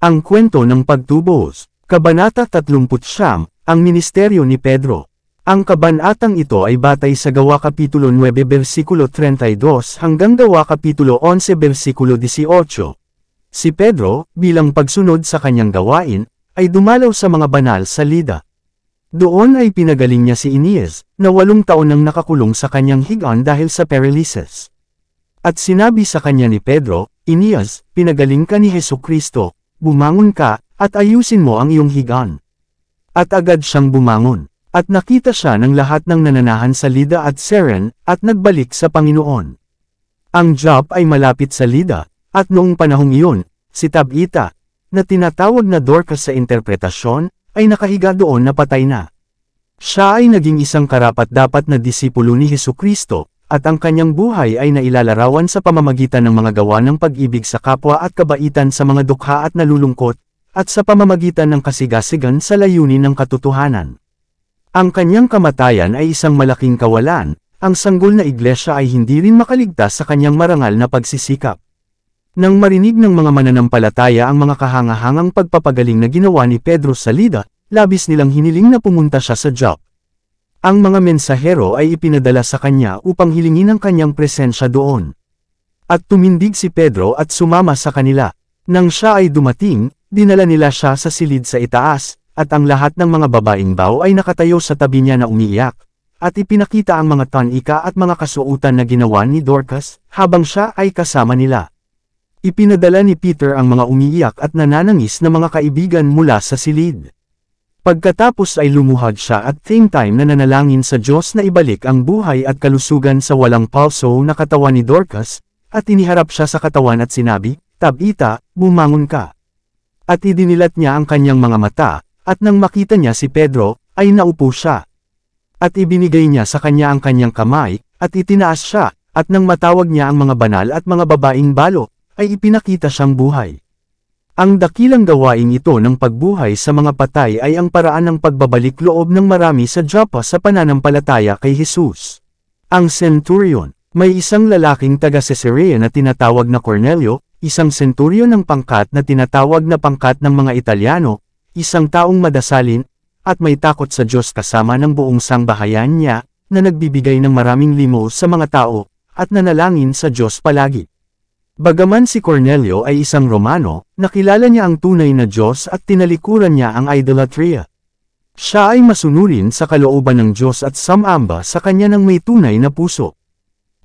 Ang kwento ng pagtubos. Kabanata 39, ang ministeryo ni Pedro. Ang kabanatang ito ay batay sa Gawa Kapitulo 9 versikulo 32 hanggang Gawa Kapitulo 11 versikulo 18. Si Pedro, bilang pagsunod sa kanyang gawain, ay dumalaw sa mga banal sa Lida. Doon ay pinagaling niya si Aeneas, na 8 taon nang nakakulong sa kanyang higaan dahil sa paralysis. At sinabi sa kanya ni Pedro, Aeneas, pinagaling ka ni Hesukristo, bumangon ka, at ayusin mo ang iyong higaan. At agad siyang bumangon, at nakita siya ng lahat ng nananahan sa Lida at Saron, at nagbalik sa Panginoon. Ang Joppe ay malapit sa Lida, at noong panahong iyon, si Tabita, na tinatawag na Dorcas sa interpretasyon, ay nakahiga doon na patay na. Siya ay naging isang karapat-dapat na disipulo ni Hesukristo, at ang kanyang buhay ay nailalarawan sa pamamagitan ng mga gawa ng pag-ibig sa kapwa at kabaitan sa mga dukha at nalulungkot, at sa pamamagitan ng kasigasigan sa layunin ng katotohanan. Ang kanyang kamatayan ay isang malaking kawalan, ang sanggol na iglesia ay hindi rin makaligtas sa kanyang marangal na pagsisikap. Nang marinig ng mga mananampalataya ang mga kahangahangang pagpapagaling na ginawa ni Pedro sa Lida, labis nilang hiniling na pumunta siya sa Joppe. Ang mga mensahero ay ipinadala sa kanya upang hilingin ang kanyang presensya doon. At tumindig si Pedro at sumama sa kanila. Nang siya ay dumating, dinala nila siya sa silid sa itaas, at ang lahat ng mga babaeng bao ay nakatayo sa tabi niya na umiiyak, at ipinakita ang mga tanika at mga kasuotan na ginawa ni Dorcas, habang siya ay kasama nila. Ipinadala ni Peter ang mga umiiyak at nananangis na mga kaibigan mula sa silid. Pagkatapos ay lumuhad siya at same time na nanalangin sa Diyos na ibalik ang buhay at kalusugan sa walang palso na katawan ni Dorcas, at iniharap siya sa katawan at sinabi, Tabita, bumangon ka. At idinilat niya ang kanyang mga mata, at nang makita niya si Pedro, ay naupo siya. At ibinigay niya sa kanya ang kanyang kamay, at itinaas siya, at nang matawag niya ang mga banal at mga babaeng balo, ay ipinakita siyang buhay. Ang dakilang gawain ito ng pagbuhay sa mga patay ay ang paraan ng pagbabalik loob ng marami sa Joppe sa pananampalataya kay Jesus. Ang centurion, may isang lalaking taga Caesarea na tinatawag na Cornelio, isang centurion ng pangkat na tinatawag na pangkat ng mga Italyano, isang taong madasalin, at may takot sa Diyos kasama ng buong sangbahayan niya, na nagbibigay ng maraming limos sa mga tao, at nanalangin sa Diyos palagi. Bagaman si Cornelio ay isang Romano, nakilala niya ang tunay na Diyos at tinalikuran niya ang idolatria. Siya ay masunurin sa kalooban ng Diyos at sumamba sa kanya ng may tunay na puso.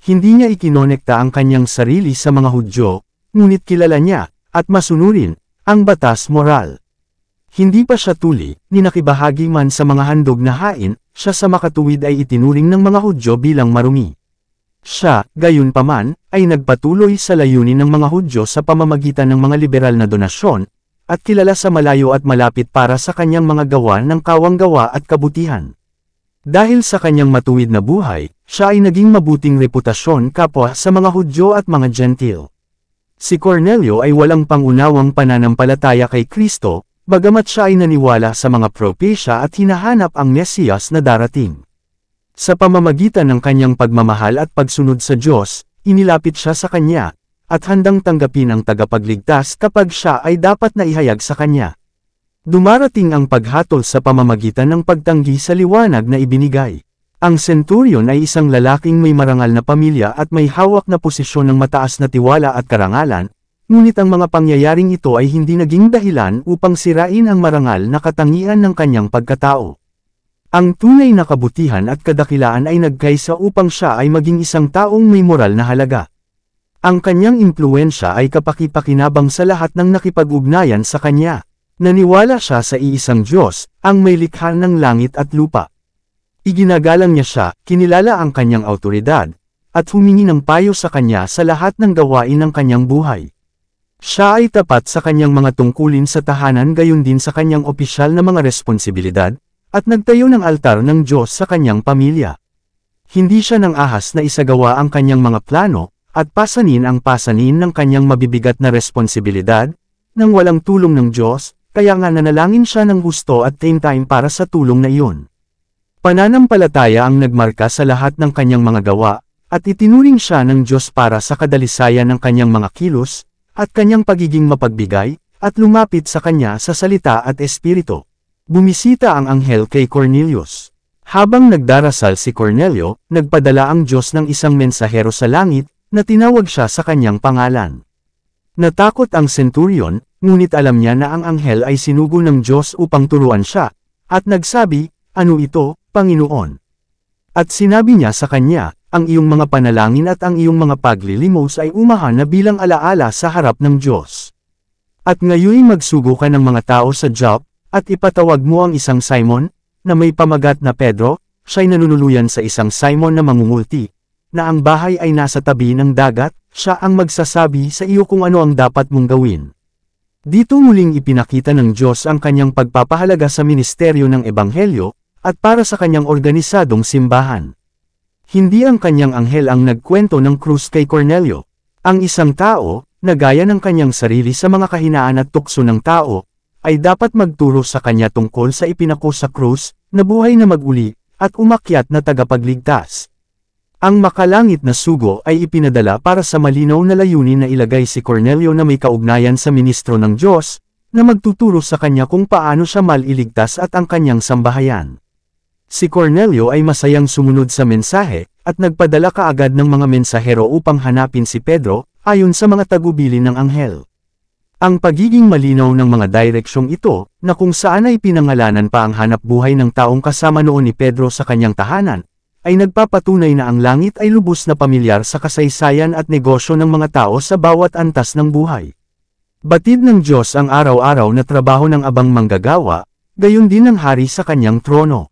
Hindi niya ikinonekta ang kanyang sarili sa mga Hudyo, ngunit kilala niya, at masunurin, ang batas moral. Hindi pa siya tuli, ni nakibahagi man sa mga handog na hain, siya sa makatuwid ay itinuring ng mga Hudyo bilang marumi. Siya, gayunpaman, ay nagpatuloy sa layunin ng mga Hudyo sa pamamagitan ng mga liberal na donasyon, at kilala sa malayo at malapit para sa kanyang mga gawa ng kawanggawa at kabutihan. Dahil sa kanyang matuwid na buhay, siya ay naging mabuting reputasyon kapwa sa mga Hudyo at mga Gentil. Si Cornelio ay walang pangunawang pananampalataya kay Kristo, bagamat siya ay naniwala sa mga propesya at hinahanap ang Mesiyas na darating. Sa pamamagitan ng kanyang pagmamahal at pagsunod sa Diyos, inilapit siya sa kanya, at handang tanggapin ang tagapagligtas kapag siya ay dapat na ihayag sa kanya. Dumarating ang paghatol sa pamamagitan ng pagtanggi sa liwanag na ibinigay. Ang centurion ay isang lalaking may marangal na pamilya at may hawak na posisyon ng mataas na tiwala at karangalan, ngunit ang mga pangyayaring ito ay hindi naging dahilan upang sirain ang marangal na katangian ng kanyang pagkatao. Ang tunay na kabutihan at kadakilaan ay nagkaisa upang siya ay maging isang taong may moral na halaga. Ang kanyang impluwensya ay kapakipakinabang sa lahat ng nakipag-ugnayan sa kanya. Naniwala siya sa iisang Diyos, ang may likha ng langit at lupa. Iginagalang niya siya, kinilala ang kanyang awtoridad, at humingi ng payo sa kanya sa lahat ng gawain ng kanyang buhay. Siya ay tapat sa kanyang mga tungkulin sa tahanan gayon din sa kanyang opisyal na mga responsibilidad, at nagtayo ng altar ng Diyos sa kanyang pamilya. Hindi siya nang ahas na isagawa ang kanyang mga plano, at pasanin ang pasanin ng kanyang mabibigat na responsibilidad, nang walang tulong ng Diyos, kaya nga nanalangin siya ng gusto at same time para sa tulong na iyon. Pananampalataya ang nagmarka sa lahat ng kanyang mga gawa, at itinuring siya ng Diyos para sa kadalisayan ng kanyang mga kilos, at kanyang pagiging mapagbigay, at lumapit sa kanya sa salita at espiritu. Bumisita ang anghel kay Cornelius. Habang nagdarasal si Cornelio, nagpadala ang Diyos ng isang mensahero sa langit, na tinawag siya sa kanyang pangalan. Natakot ang centurion, ngunit alam niya na ang anghel ay sinugo ng Diyos upang turuan siya, at nagsabi, "Ano ito, Panginoon?" At sinabi niya sa kanya, "Ang iyong mga panalangin at ang iyong mga paglilimos ay umahan na bilang alaala sa harap ng Diyos. At ngayon magsugo ka ng mga tao sa Joppe, at ipatawag mo ang isang Simon, na may pamagat na Pedro, siya'y nanunuluyan sa isang Simon na mangungulti, na ang bahay ay nasa tabi ng dagat, siya ang magsasabi sa iyo kung ano ang dapat mong gawin." Dito muling ipinakita ng Diyos ang kanyang pagpapahalaga sa ministeryo ng Ebanghelyo, at para sa kanyang organisadong simbahan. Hindi ang kanyang anghel ang nagkwento ng krus kay Cornelio. Ang isang tao, na gaya ng kanyang sarili sa mga kahinaan at tukso ng tao, ay dapat magturo sa kanya tungkol sa ipinako sa krus, na buhay na mag-uli, at umakyat na tagapagligtas. Ang makalangit na sugo ay ipinadala para sa malinaw na layunin na ilagay si Cornelio na may kaugnayan sa ministro ng Diyos, na magtuturo sa kanya kung paano siya maliligtas at ang kanyang sambahayan. Si Cornelio ay masayang sumunod sa mensahe, at nagpadala kaagad ng mga mensahero upang hanapin si Pedro, ayon sa mga tagubilin ng anghel. Ang pagiging malinaw ng mga direksyong ito, na kung saan ay pinangalanan pa ang hanap buhay ng taong kasama noon ni Pedro sa kanyang tahanan, ay nagpapatunay na ang langit ay lubos na pamilyar sa kasaysayan at negosyo ng mga tao sa bawat antas ng buhay. Batid ng Diyos ang araw-araw na trabaho ng abang manggagawa, gayon din ang hari sa kanyang trono.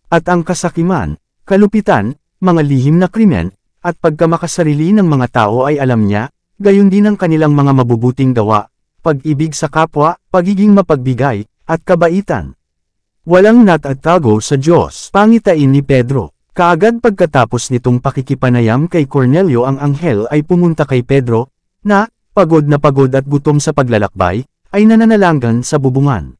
At ang kasakiman, kalupitan, mga lihim na krimen, at pagkamakasarili ng mga tao ay alam niya, gayon din ang kanilang mga mabubuting gawa, pag-ibig sa kapwa, pagiging mapagbigay, at kabaitan. Walang natatago sa Diyos, pangitain ni Pedro. Kaagad pagkatapos nitong pakikipanayam kay Cornelio ang anghel ay pumunta kay Pedro, na, pagod at gutom sa paglalakbay, ay nananalangan sa bubungan.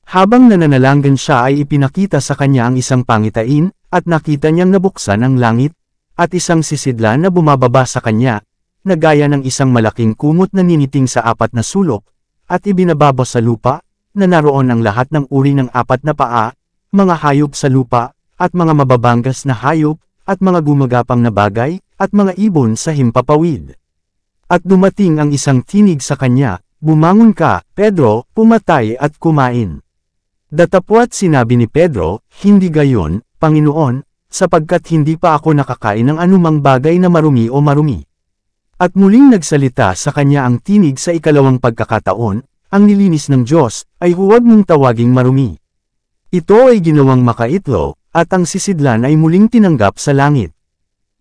Habang nananalangan siya ay ipinakita sa kanya ang isang pangitain, at nakita niyang nabuksan ang langit, at isang sisidlan na bumababa sa kanya, na gaya ng isang malaking kumot na niniting sa apat na sulok, at ibinababa sa lupa, na naroon ang lahat ng uri ng apat na paa, mga hayop sa lupa, at mga mababanggas na hayop, at mga gumagapang na bagay, at mga ibon sa himpapawid. At dumating ang isang tinig sa kanya, "Bumangon ka, Pedro, pumatay at kumain." Datapwat sinabi ni Pedro, "Hindi gayon, Panginoon, sapagkat hindi pa ako nakakain ng anumang bagay na marumi o marumi." At muling nagsalita sa kanya ang tinig sa ikalawang pagkakataon, "Ang nilinis ng Diyos, ay huwag mong tawaging marumi." Ito ay ginawang makaitlo, at ang sisidlan ay muling tinanggap sa langit.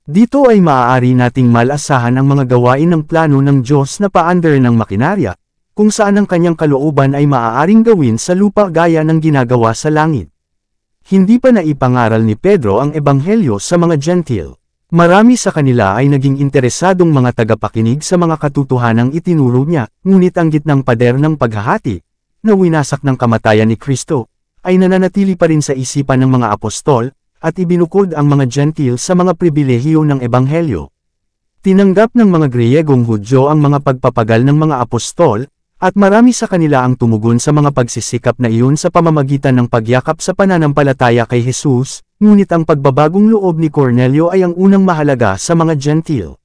Dito ay maaari nating malasahan ang mga gawain ng plano ng Diyos na paandar ng makinarya, kung saan ang kanyang kalooban ay maaaring gawin sa lupa gaya ng ginagawa sa langit. Hindi pa naipangaral ni Pedro ang ebanghelyo sa mga Gentile. Marami sa kanila ay naging interesadong mga tagapakinig sa mga katotohanang itinuro niya, ngunit ang gitnang pader ng paghahati, na winasak ng kamatayan ni Kristo, ay nananatili pa rin sa isipan ng mga apostol, at ibinukod ang mga Gentile sa mga pribilehiyo ng ebanghelyo. Tinanggap ng mga Griyegong Hudyo ang mga pagpapagal ng mga apostol, at marami sa kanila ang tumugon sa mga pagsisikap na iyon sa pamamagitan ng pagyakap sa pananampalataya kay Jesus, ngunit ang pagbabagong loob ni Cornelio ay ang unang mahalaga sa mga Gentile.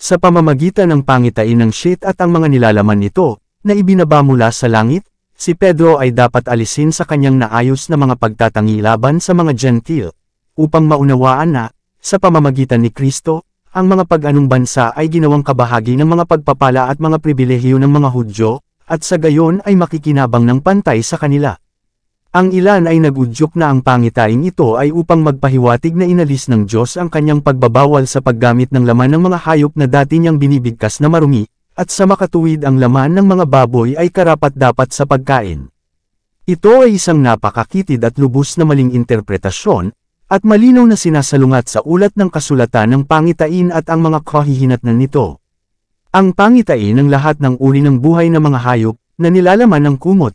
Sa pamamagitan ng pangitain ng shit at ang mga nilalaman nito, na ibinaba mula sa langit, si Pedro ay dapat alisin sa kanyang naayos na mga pagtatangi laban sa mga Gentile, upang maunawaan na, sa pamamagitan ni Kristo, ang mga pag-anong bansa ay ginawang kabahagi ng mga pagpapala at mga pribilehiyo ng mga Hudyo, at sa gayon ay makikinabang ng pantay sa kanila. Ang ilan ay nagudyok na ang pangitaing ito ay upang magpahiwatig na inalis ng Diyos ang kanyang pagbabawal sa paggamit ng laman ng mga hayop na dati niyang binibigkas na marumi, at sa makatuwid ang laman ng mga baboy ay karapat-dapat sa pagkain. Ito ay isang napakakitid at lubos na maling interpretasyon, at malinaw na sinasalungat sa ulat ng kasulatan ng pangitain at ang mga kahihinatnan nito. Ang pangitain ng lahat ng uri ng buhay ng mga hayop, na nilalaman ng kumot,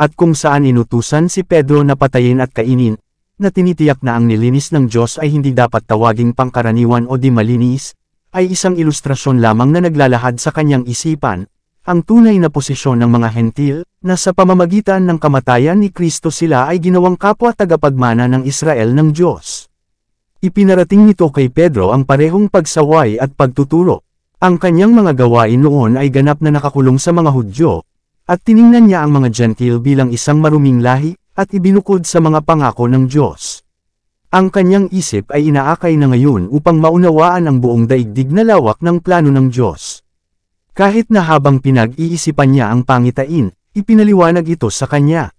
at kung saan inutusan si Pedro na patayin at kainin, na tinitiyak na ang nilinis ng Diyos ay hindi dapat tawaging pangkaraniwan o di malinis, ay isang ilustrasyon lamang na naglalahad sa kanyang isipan, ang tunay na posisyon ng mga hentil, na sa pamamagitan ng kamatayan ni Kristo sila ay ginawang kapwa tagapagmana ng Israel ng Diyos. Ipinarating nito kay Pedro ang parehong pagsaway at pagtuturo. Ang kanyang mga gawain noon ay ganap na nakakulong sa mga Hudyo, at tiningnan niya ang mga Gentil bilang isang maruming lahi, at ibinukod sa mga pangako ng Diyos. Ang kanyang isip ay inaakay na ngayon upang maunawaan ang buong daigdig na lawak ng plano ng Diyos. Kahit na habang pinag-iisipan niya ang pangitain, ipinaliwanag ito sa kanya.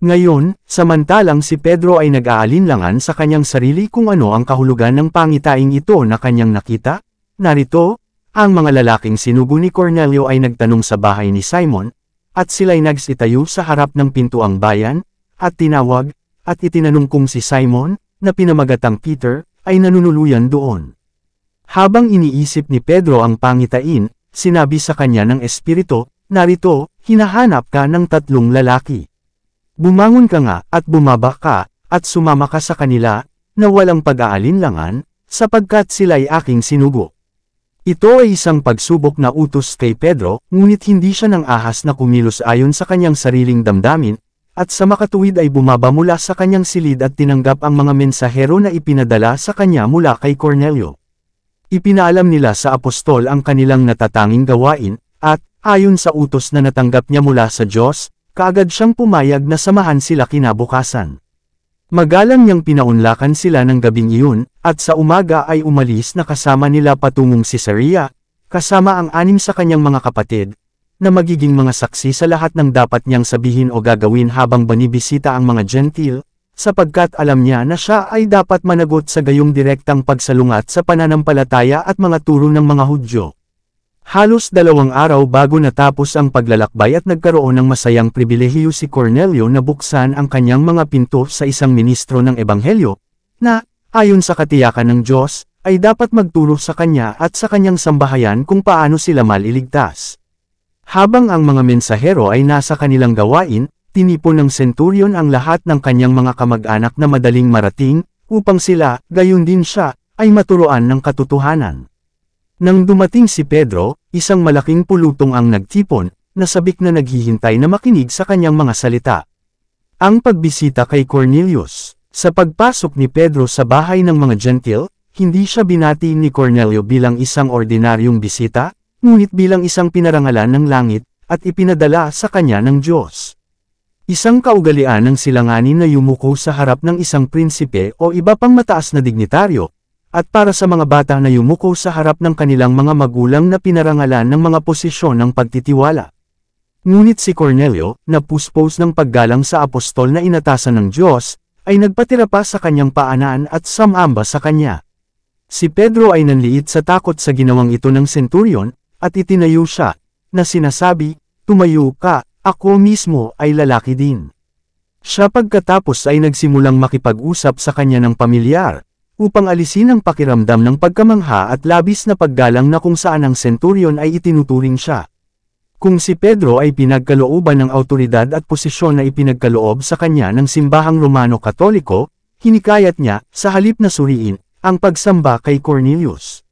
Ngayon, samantalang si Pedro ay nag-aalinlangan sa kanyang sarili kung ano ang kahulugan ng pangitaing ito na kanyang nakita, narito, ang mga lalaking sinugo ni Cornelio ay nagtanong sa bahay ni Simon, at sila'y nagsitayo sa harap ng pintuang bayan, at tinawag, at itinanong kung si Simon, na pinamagatang Peter, ay nanunuluyan doon. Habang iniisip ni Pedro ang pangitain, sinabi sa kanya ng Espiritu, narito, hinahanap ka ng 3 lalaki. Bumangon ka nga, at bumaba ka, at sumama ka sa kanila, na walang pag-aalinlangan, sapagkat sila'y aking sinugo. Ito ay isang pagsubok na utos kay Pedro, ngunit hindi siya nang ahas na kumilos ayon sa kanyang sariling damdamin, at sa makatuwid ay bumaba mula sa kanyang silid at tinanggap ang mga mensahero na ipinadala sa kanya mula kay Cornelio. Ipinaalam nila sa apostol ang kanilang natatanging gawain, at, ayon sa utos na natanggap niya mula sa Diyos, kaagad siyang pumayag na samahan sila kinabukasan. Magalang niyang pinaunlakan sila ng gabing iyon, at sa umaga ay umalis na kasama nila patungong Caesarea, kasama ang 6 sa kanyang mga kapatid, na magiging mga saksi sa lahat ng dapat niyang sabihin o gagawin habang banibisita ang mga Gentil, sapagkat alam niya na siya ay dapat managot sa gayong direktang pagsalungat sa pananampalataya at mga turo ng mga Hudyo. Halos 2 araw bago natapos ang paglalakbay at nagkaroon ng masayang pribilehiyo si Cornelio na buksan ang kanyang mga pinto sa isang ministro ng Ebanghelyo, na, ayon sa katiyakan ng Diyos, ay dapat magturo sa kanya at sa kanyang sambahayan kung paano sila maliligtas. Habang ang mga mensahero ay nasa kanilang gawain, tinipon ng senturyon ang lahat ng kanyang mga kamag-anak na madaling marating, upang sila, gayon din siya, ay maturuan ng katotohanan. Nang dumating si Pedro, isang malaking pulutong ang nagtipon, na sabik na naghihintay na makinig sa kanyang mga salita. Ang pagbisita kay Cornelius. Sa pagpasok ni Pedro sa bahay ng mga Gentil, hindi siya binati ni Cornelio bilang isang ordinaryong bisita, ngunit bilang isang pinarangalan ng langit, at ipinadala sa kanya ng Diyos. Isang kaugalian ng silanganin na yumuko sa harap ng isang prinsipe o iba pang mataas na dignitaryo, at para sa mga bata na yumuko sa harap ng kanilang mga magulang na pinarangalan ng mga posisyon ng pagtitiwala. Ngunit si Cornelio, na puspos ng paggalang sa apostol na inatasan ng Diyos, ay nagpatira pa sa kanyang paanan at samamba sa kanya. Si Pedro ay nanliit sa takot sa ginawang ito ng senturyon, at itinayo siya, na sinasabi, "Tumayo ka, ako mismo ay lalaki din." Siya pagkatapos ay nagsimulang makipag-usap sa kanya ng pamilyar, upang alisin ang pakiramdam ng pagkamangha at labis na paggalang na kung saan ang senturyon ay itinuturing siya. Kung si Pedro ay pinagkalooban ng awtoridad at posisyon na ipinagkaloob sa kanya ng simbahang Romano-Katoliko, hinikayat niya, sa halip na suriin, ang pagsamba kay Cornelius.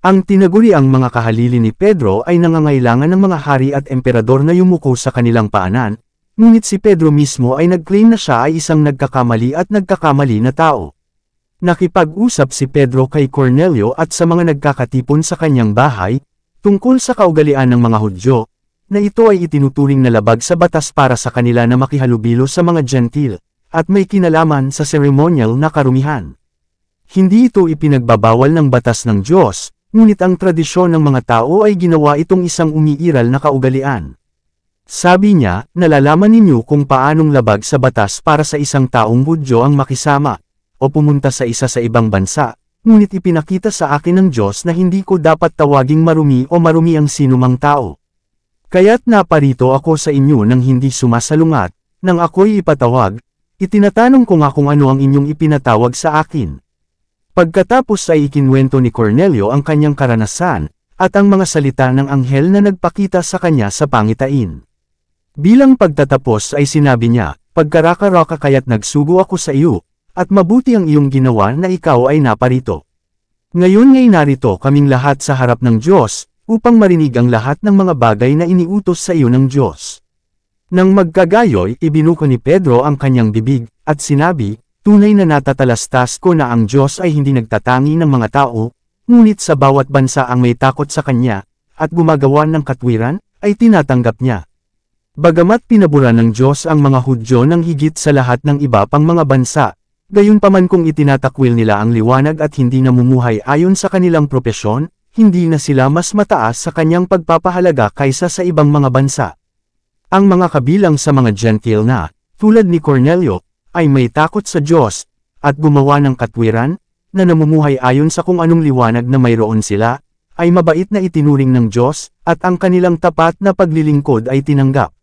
Ang tinaguriang mga kahalili ni Pedro ay nangangailangan ng mga hari at emperador na yumuko sa kanilang paanan, ngunit si Pedro mismo ay nag-claim na siya ay isang nagkakamali at nagkakamali na tao. Nakipag-usap si Pedro kay Cornelio at sa mga nagkakatipon sa kanyang bahay, tungkol sa kaugalian ng mga Hudyo, na ito ay itinuturing na labag sa batas para sa kanila na makihalubilo sa mga Gentil, at may kinalaman sa ceremonial na karumihan. Hindi ito ipinagbabawal ng batas ng Diyos, ngunit ang tradisyon ng mga tao ay ginawa itong isang umiiral na kaugalian. Sabi niya, nalalaman ninyo kung paanong labag sa batas para sa isang taong Hudyo ang makisama, o pumunta sa isa sa ibang bansa, ngunit ipinakita sa akin ng Diyos na hindi ko dapat tawaging marumi o marumi ang sinumang tao. Kaya't naparito ako sa inyo nang hindi sumasalungat, nang ako'y ipatawag, itinatanong ko nga kung ano ang inyong ipinatawag sa akin. Pagkatapos ay ikinwento ni Cornelio ang kanyang karanasan, at ang mga salita ng anghel na nagpakita sa kanya sa pangitain. Bilang pagtatapos ay sinabi niya, "Pagkaraka-raka kaya't nagsugo ako sa iyo, at mabuti ang iyong ginawa na ikaw ay naparito. Ngayon ngay narito kaming lahat sa harap ng Diyos, upang marinig ang lahat ng mga bagay na iniutos sa iyo ng Diyos. Nang magkagayoy, ibinuko ni Pedro ang kanyang bibig, at sinabi, tunay na natatalastas ko na ang Diyos ay hindi nagtatangi ng mga tao, ngunit sa bawat bansa ang may takot sa kanya, at gumagawa ng katwiran, ay tinatanggap niya. Bagamat pinabura ng Diyos ang mga Hudyo ng higit sa lahat ng iba pang mga bansa, gayunpaman kung itinatakwil nila ang liwanag at hindi namumuhay ayon sa kanilang propesyon, hindi na sila mas mataas sa kanyang pagpapahalaga kaysa sa ibang mga bansa. Ang mga kabilang sa mga Gentile na, tulad ni Cornelio, ay may takot sa Diyos, at gumawa ng katwiran, na namumuhay ayon sa kung anong liwanag na mayroon sila, ay mabait na itinuring ng Diyos, at ang kanilang tapat na paglilingkod ay tinanggap.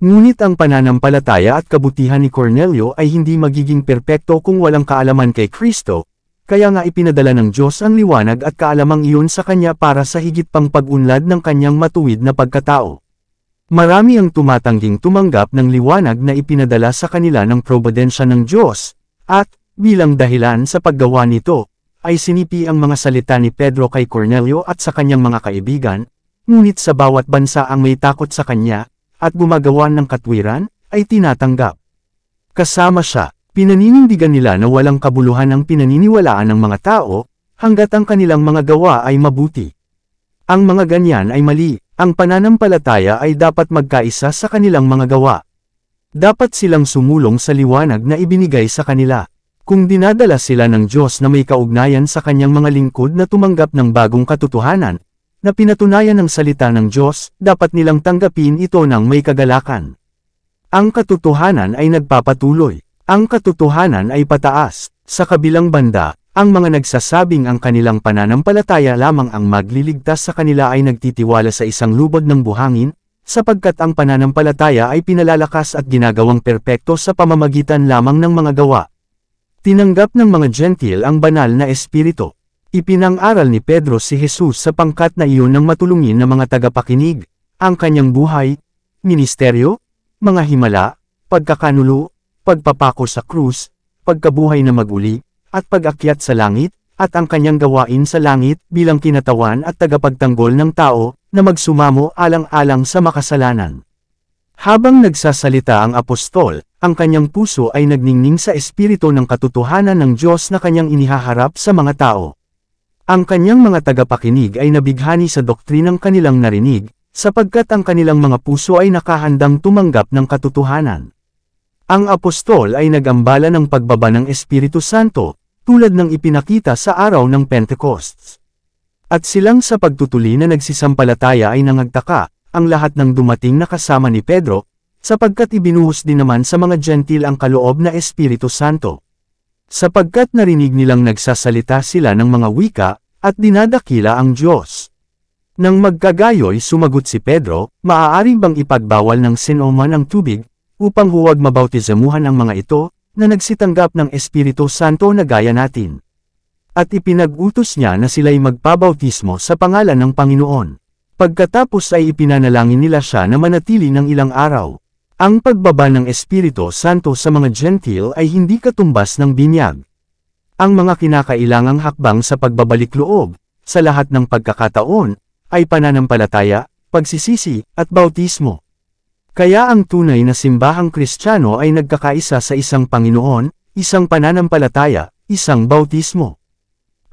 Ngunit ang pananampalataya at kabutihan ni Cornelio ay hindi magiging perpekto kung walang kaalaman kay Kristo, kaya nga ipinadala ng Diyos ang liwanag at kaalamang iyon sa kanya para sa higit pang pag-unlad ng kanyang matuwid na pagkatao. Marami ang tumatangging tumanggap ng liwanag na ipinadala sa kanila ng probidensya ng Diyos, at, bilang dahilan sa paggawa nito, ay sinipi ang mga salita ni Pedro kay Cornelio at sa kanyang mga kaibigan, ngunit sa bawat bansa ang may takot sa kanya, at gumagawa ng katwiran, ay tinatanggap. Kasama siya, pinaninindigan nila na walang kabuluhan ang pinaniniwalaan ng mga tao, hanggat ang kanilang mga gawa ay mabuti. Ang mga ganyan ay mali, ang pananampalataya ay dapat magkaisa sa kanilang mga gawa. Dapat silang sumulong sa liwanag na ibinigay sa kanila. Kung dinadala sila ng Diyos na may kaugnayan sa kanyang mga lingkod na tumanggap ng bagong katotohanan, na pinatunayan ng salita ng Diyos, dapat nilang tanggapin ito ng may kagalakan. Ang katotohanan ay nagpapatuloy. Ang katotohanan ay pataas. Sa kabilang banda, ang mga nagsasabing ang kanilang pananampalataya lamang ang magliligtas sa kanila ay nagtitiwala sa isang lubod ng buhangin, sapagkat ang pananampalataya ay pinalalakas at ginagawang perpekto sa pamamagitan lamang ng mga gawa. Tinanggap ng mga Gentile ang banal na espiritu. Ipinang-aral ni Pedro si Jesus sa pangkat na iyon ng matulungin na mga tagapakinig, ang kanyang buhay, ministeryo, mga himala, pagkakanulo, pagpapako sa krus, pagkabuhay na maguli, at pag-akyat sa langit, at ang kanyang gawain sa langit bilang kinatawan at tagapagtanggol ng tao, na magsumamo alang-alang sa makasalanan. Habang nagsasalita ang apostol, ang kanyang puso ay nagningning sa espiritu ng katotohanan ng Diyos na kanyang inihaharap sa mga tao. Ang kanyang mga tagapakinig ay nabighani sa doktrinang kanilang narinig, sapagkat ang kanilang mga puso ay nakahandang tumanggap ng katotohanan. Ang apostol ay nag-ambala ng pagbaba ng Espiritu Santo, tulad ng ipinakita sa araw ng Pentecost. At silang sa pagtutuli na nagsisampalataya ay nangagtaka, ang lahat ng dumating na kasama ni Pedro, sapagkat ibinuhos din naman sa mga Gentil ang kaloob na Espiritu Santo. Sapagkat narinig nilang nagsasalita sila ng mga wika, at dinadakila ang Diyos. Nang magkagayoy sumagot si Pedro, maaari bang ipagbawal ng sinoman ang tubig, upang huwag mabautizamuhan ang mga ito, na nagsitanggap ng Espiritu Santo na gaya natin? At ipinag-utos niya na sila'y magpabautismo sa pangalan ng Panginoon. Pagkatapos ay ipinanalangin nila siya na manatili ng ilang araw. Ang pagbaba ng Espiritu Santo sa mga Gentil ay hindi katumbas ng binyag. Ang mga kinakailangang hakbang sa pagbabalik loob, sa lahat ng pagkakataon, ay pananampalataya, pagsisisi, at bautismo. Kaya ang tunay na simbahang Kristiyano ay nagkakaisa sa isang Panginoon, isang pananampalataya, isang bautismo.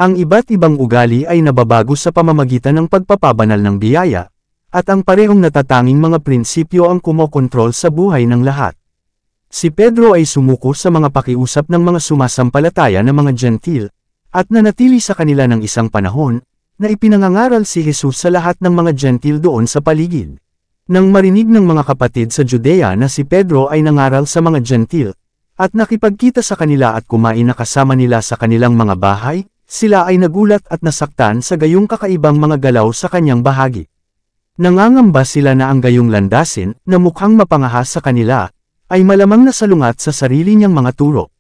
Ang iba't ibang ugali ay nababago sa pamamagitan ng pagpapabanal ng biyaya, at ang parehong natatanging mga prinsipyo ang kumokontrol sa buhay ng lahat. Si Pedro ay sumuko sa mga pakiusap ng mga sumasampalataya na mga Gentil, at nanatili sa kanila ng isang panahon, na ipinangangaral si Jesus sa lahat ng mga Gentil doon sa paligid. Nang marinig ng mga kapatid sa Judea na si Pedro ay nangaral sa mga Gentil, at nakipagkita sa kanila at kumain na kasama nila sa kanilang mga bahay, sila ay nagulat at nasaktan sa gayong kakaibang mga galaw sa kanyang bahagi. Nangangamba sila na ang gayong landasin, na mukhang mapangahas sa kanila, ay malamang nasalungat sa sarili niyang mga turo.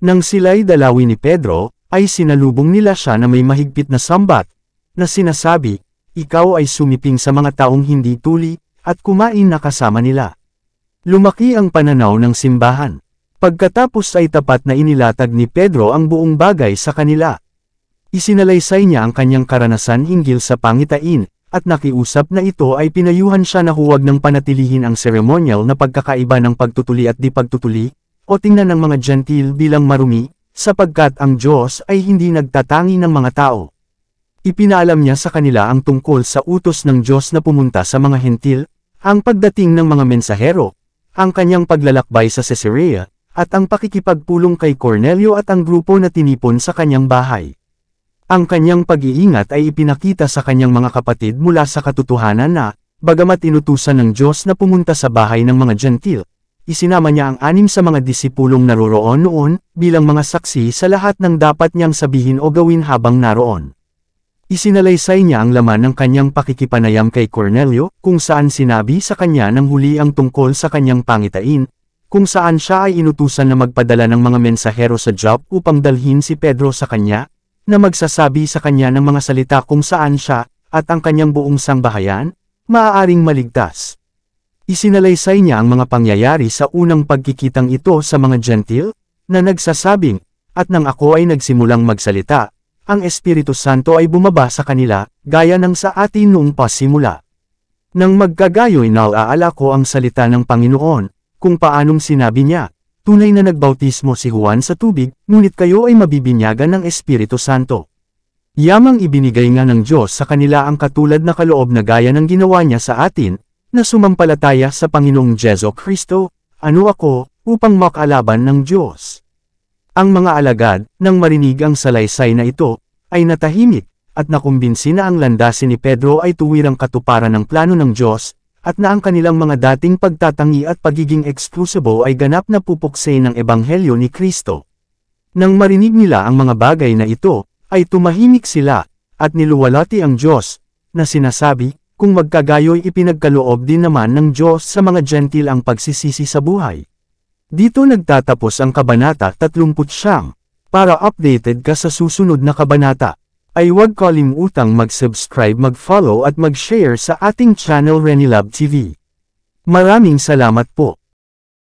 Nang sila'y dalawi ni Pedro, ay sinalubong nila siya na may mahigpit na sambat, na sinasabi, ikaw ay sumiping sa mga taong hindi tuli, at kumain na kasama nila. Lumaki ang pananaw ng simbahan. Pagkatapos ay tapat na inilatag ni Pedro ang buong bagay sa kanila. Isinalaysay niya ang kanyang karanasan hinggil sa pangitain, at nakiusap na ito ay pinayuhan siya na huwag nang panatilihin ang ceremonial na pagkakaiba ng pagtutuli at di pagtutuli, o tingnan ng mga Gentil bilang marumi, sapagkat ang Diyos ay hindi nagtatangi ng mga tao. Ipinaalam niya sa kanila ang tungkol sa utos ng Diyos na pumunta sa mga Hentil, ang pagdating ng mga mensahero, ang kanyang paglalakbay sa Caesarea, at ang pakikipagpulong kay Cornelio at ang grupo na tinipon sa kanyang bahay. Ang kanyang pag-iingat ay ipinakita sa kanyang mga kapatid mula sa katotohanan na, bagamat inutusan ng Diyos na pumunta sa bahay ng mga Gentil, isinama niya ang 6 sa mga disipulong naroroon noon, bilang mga saksi sa lahat ng dapat niyang sabihin o gawin habang naroon. Isinalaysay niya ang laman ng kanyang pakikipanayam kay Cornelio, kung saan sinabi sa kanya ng huli ang tungkol sa kanyang pangitain, kung saan siya ay inutusan na magpadala ng mga mensahero sa Joppe upang dalhin si Pedro sa kanya, na magsasabi sa kanya ng mga salita kung saan siya, at ang kanyang buong sangbahayan, maaaring maligtas. Isinalaysay niya ang mga pangyayari sa unang pagkikitang ito sa mga Gentil, na nagsasabing, at nang ako ay nagsimulang magsalita, ang Espiritu Santo ay bumaba sa kanila, gaya ng sa atin noong pasimula. Nang magkagayoy naalala ko ang salita ng Panginoon, kung paanong sinabi niya, tunay na nagbautismo si Juan sa tubig, ngunit kayo ay mabibinyagan ng Espiritu Santo. Yamang ibinigay nga ng Diyos sa kanila ang katulad na kaloob na gaya ng ginawa niya sa atin, na sumampalataya sa Panginoong Jesu Kristo, ano ako, upang makalaban ng Diyos. Ang mga alagad, nang marinig ang salaysay na ito, ay natahimik, at nakumbinsi na ang landasin ni Pedro ay tuwirang katuparan ng plano ng Diyos, at na ang kanilang mga dating pagtatangi at pagiging exclusibo ay ganap na pupuksay ng Ebanghelyo ni Kristo. Nang marinig nila ang mga bagay na ito, ay tumahimik sila, at niluwalhati ang Diyos, na sinasabi, kung magkagayoy ipinagkaloob din naman ng Diyos sa mga Gentil ang pagsisisi sa buhay. Dito nagtatapos ang Kabanata 39. Para updated ka sa susunod na kabanata, ay huwag kalimutang mag-subscribe, mag-follow at mag-share sa ating channel Renilab TV. Maraming salamat po.